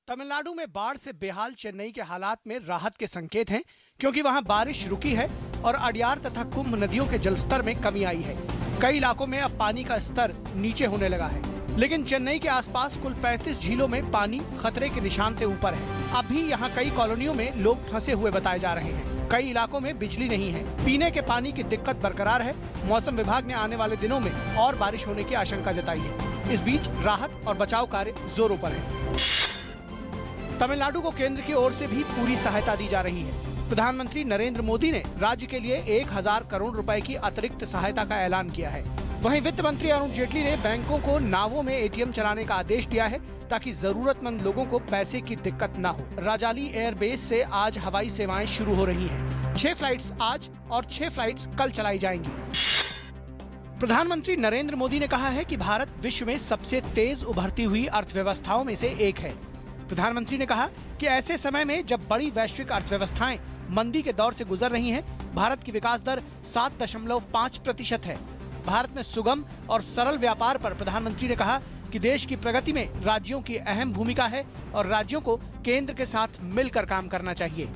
तमिलनाडु में बाढ़ से बेहाल चेन्नई के हालात में राहत के संकेत हैं, क्योंकि वहां बारिश रुकी है और अडयार तथा कुंभ नदियों के जलस्तर में कमी आई है। कई इलाकों में अब पानी का स्तर नीचे होने लगा है, लेकिन चेन्नई के आसपास कुल 35 झीलों में पानी खतरे के निशान से ऊपर है। अब भी यहाँ कई कॉलोनियों में लोग फंसे हुए बताए जा रहे हैं। कई इलाकों में बिजली नहीं है, पीने के पानी की दिक्कत बरकरार है। मौसम विभाग ने आने वाले दिनों में और बारिश होने की आशंका जताई है। इस बीच राहत और बचाव कार्य जोरों पर है। तमिलनाडु को केंद्र की ओर से भी पूरी सहायता दी जा रही है। प्रधानमंत्री नरेंद्र मोदी ने राज्य के लिए 1000 करोड़ रुपए की अतिरिक्त सहायता का ऐलान किया है। वहीं वित्त मंत्री अरुण जेटली ने बैंकों को नावों में एटीएम चलाने का आदेश दिया है, ताकि जरूरतमंद लोगों को पैसे की दिक्कत न हो। राजाली एयरबेस से आज हवाई सेवाएं शुरू हो रही हैं। 6 फ्लाइट्स आज और 6 फ्लाइट्स कल चलाई जाएंगी। प्रधानमंत्री नरेंद्र मोदी ने कहा है कि भारत विश्व में सबसे तेज उभरती हुई अर्थव्यवस्थाओं में से एक है। प्रधानमंत्री ने कहा कि ऐसे समय में जब बड़ी वैश्विक अर्थव्यवस्थाएं मंदी के दौर से गुजर रही हैं, भारत की विकास दर 7.5% है। भारत में सुगम और सरल व्यापार पर प्रधानमंत्री ने कहा कि देश की प्रगति में राज्यों की अहम भूमिका है और राज्यों को केंद्र के साथ मिलकर काम करना चाहिए।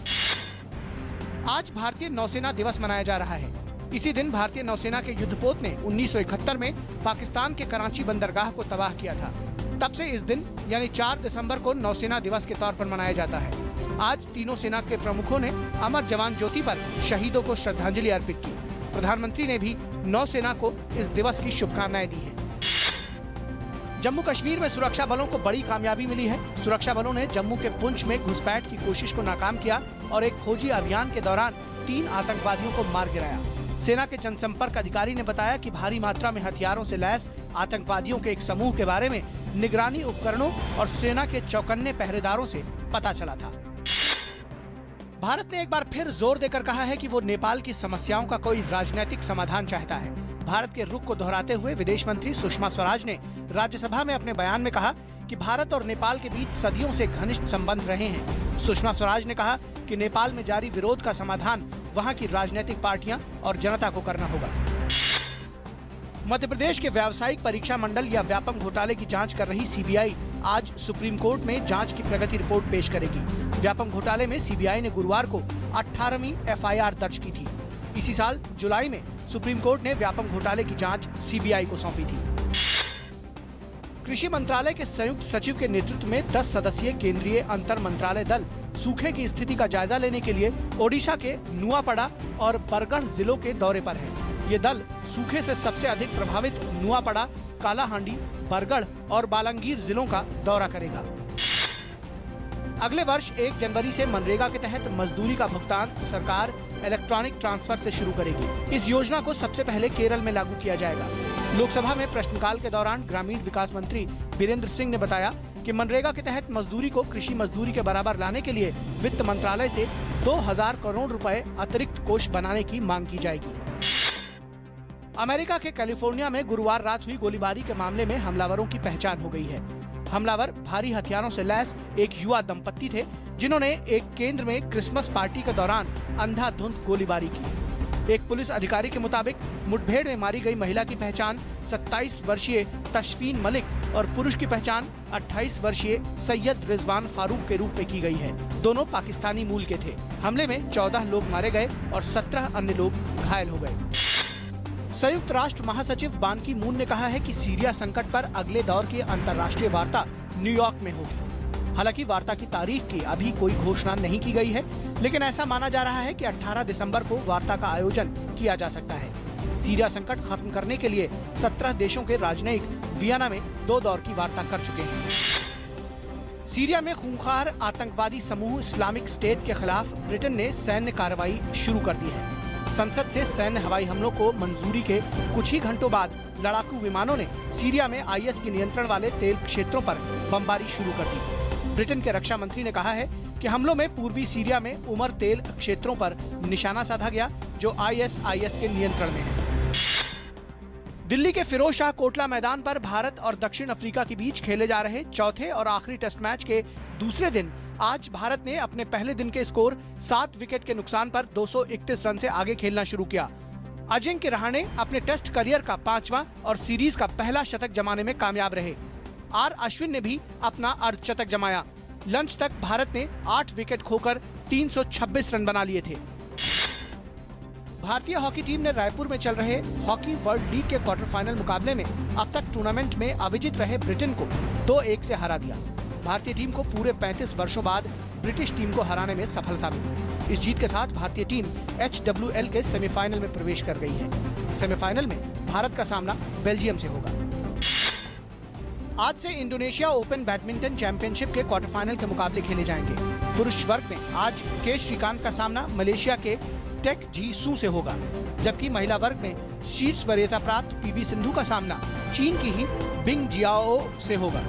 आज भारतीय नौसेना दिवस मनाया जा रहा है। इसी दिन भारतीय नौसेना के युद्धपोत ने 1971 में पाकिस्तान के कराची बंदरगाह को तबाह किया था। तब से इस दिन यानी 4 दिसंबर को नौसेना दिवस के तौर पर मनाया जाता है। आज तीनों सेना के प्रमुखों ने अमर जवान ज्योति पर शहीदों को श्रद्धांजलि अर्पित की। प्रधानमंत्री ने भी नौसेना को इस दिवस की शुभकामनाएं दी हैं। जम्मू कश्मीर में सुरक्षा बलों को बड़ी कामयाबी मिली है। सुरक्षा बलों ने जम्मू के पुंछ में घुसपैठ की कोशिश को नाकाम किया और एक खोजी अभियान के दौरान 3 आतंकवादियों को मार गिराया। सेना के जनसंपर्क अधिकारी ने बताया कि भारी मात्रा में हथियारों से लैस आतंकवादियों के एक समूह के बारे में निगरानी उपकरणों और सेना के चौकन्ने पहरेदारों से पता चला था। भारत ने एक बार फिर जोर देकर कहा है कि वो नेपाल की समस्याओं का कोई राजनीतिक समाधान चाहता है। भारत के रुख को दोहराते हुए विदेश मंत्री सुषमा स्वराज ने राज्यसभा में अपने बयान में कहा कि भारत और नेपाल के बीच सदियों से घनिष्ठ संबंध रहे हैं। सुषमा स्वराज ने कहा कि नेपाल में जारी विरोध का समाधान वहां की राजनीतिक पार्टियां और जनता को करना होगा। मध्य प्रदेश के व्यावसायिक परीक्षा मंडल या व्यापम घोटाले की जांच कर रही सीबीआई आज सुप्रीम कोर्ट में जांच की प्रगति रिपोर्ट पेश करेगी। व्यापम घोटाले में सीबीआई ने गुरुवार को 18वीं एफआईआर दर्ज की थी। इसी साल जुलाई में सुप्रीम कोर्ट ने व्यापम घोटाले की जांच सीबीआई को सौंपी थी। कृषि मंत्रालय के संयुक्त सचिव के नेतृत्व में 10 सदस्यीय केंद्रीय अंतर मंत्रालय दल सूखे की स्थिति का जायजा लेने के लिए ओडिशा के नुआपड़ा और बरगढ़ जिलों के दौरे पर है। ये दल सूखे से सबसे अधिक प्रभावित नुआपड़ा, कालाहांडी, बरगढ़ और बालांगीर जिलों का दौरा करेगा। अगले वर्ष 1 जनवरी से मनरेगा के तहत मजदूरी का भुगतान सरकार इलेक्ट्रॉनिक ट्रांसफर से शुरू करेगी। इस योजना को सबसे पहले केरल में लागू किया जाएगा। लोकसभा में प्रश्नकाल के दौरान ग्रामीण विकास मंत्री बीरेंद्र सिंह ने बताया कि मनरेगा के तहत मजदूरी को कृषि मजदूरी के बराबर लाने के लिए वित्त मंत्रालय से 2000 करोड़ रुपए अतिरिक्त कोष बनाने की मांग की जाएगी। अमेरिका के कैलिफोर्निया में गुरुवार रात हुई गोलीबारी के मामले में हमलावरों की पहचान हो गई है। हमलावर भारी हथियारों से लैस एक युवा दंपत्ति थे, जिन्होंने एक केंद्र में क्रिसमस पार्टी के दौरान अंधाधुंध गोलीबारी की। एक पुलिस अधिकारी के मुताबिक मुठभेड़ में मारी गई महिला की पहचान 27 वर्षीय तशफीन मलिक और पुरुष की पहचान 28 वर्षीय सैयद रिजवान फारूक के रूप में की गई है। दोनों पाकिस्तानी मूल के थे। हमले में 14 लोग मारे गए और 17 अन्य लोग घायल हो गए। संयुक्त राष्ट्र महासचिव बान की मून ने कहा है कि सीरिया संकट पर अगले दौर की अंतर्राष्ट्रीय वार्ता न्यूयॉर्क में होगी। हालांकि वार्ता की तारीख की अभी कोई घोषणा नहीं की गई है, लेकिन ऐसा माना जा रहा है कि 18 दिसंबर को वार्ता का आयोजन किया जा सकता है। सीरिया संकट खत्म करने के लिए 17 देशों के राजनयिक वियना में 2 दौर की वार्ता कर चुके हैं। सीरिया में खूंखार आतंकवादी समूह इस्लामिक स्टेट के खिलाफ ब्रिटेन ने सैन्य कार्रवाई शुरू कर दी है। संसद से सैन्य हवाई हमलों को मंजूरी के कुछ ही घंटों बाद लड़ाकू विमानों ने सीरिया में आईएस के नियंत्रण वाले तेल क्षेत्रों पर बमबारी शुरू कर दी। ब्रिटेन के रक्षा मंत्री ने कहा है कि हमलों में पूर्वी सीरिया में उमर तेल क्षेत्रों पर निशाना साधा गया, जो आईएस के नियंत्रण में है। दिल्ली के फिरोज शाह कोटला मैदान पर भारत और दक्षिण अफ्रीका के बीच खेले जा रहे चौथे और आखिरी टेस्ट मैच के दूसरे दिन आज भारत ने अपने पहले दिन के स्कोर 7 विकेट के नुकसान पर 231 रन से आगे खेलना शुरू किया। अजिंक्य रहाणे अपने टेस्ट करियर का 5वां और सीरीज का पहला शतक जमाने में कामयाब रहे। आर अश्विन ने भी अपना अर्धशतक जमाया। लंच तक भारत ने 8 विकेट खोकर 326 रन बना लिए थे। भारतीय हॉकी टीम ने रायपुर में चल रहे हॉकी वर्ल्ड लीग के क्वार्टर फाइनल मुकाबले में अब तक टूर्नामेंट में अविजित रहे ब्रिटेन को 2-1 से हरा दिया। भारतीय टीम को पूरे 35 वर्षों बाद ब्रिटिश टीम को हराने में सफलता मिली। इस जीत के साथ भारतीय टीम HWL के सेमीफाइनल में प्रवेश कर गई है। सेमीफाइनल में भारत का सामना बेल्जियम से होगा। आज से इंडोनेशिया ओपन बैडमिंटन चैंपियनशिप के क्वार्टर फाइनल के मुकाबले खेले जाएंगे। पुरुष वर्ग में आज के श्रीकांत का सामना मलेशिया के टेक जी सू से होगा, जबकि महिला वर्ग में शीर्ष वरीयता प्राप्त PV सिंधु का सामना चीन की ही बिंग जियाओ से होगा।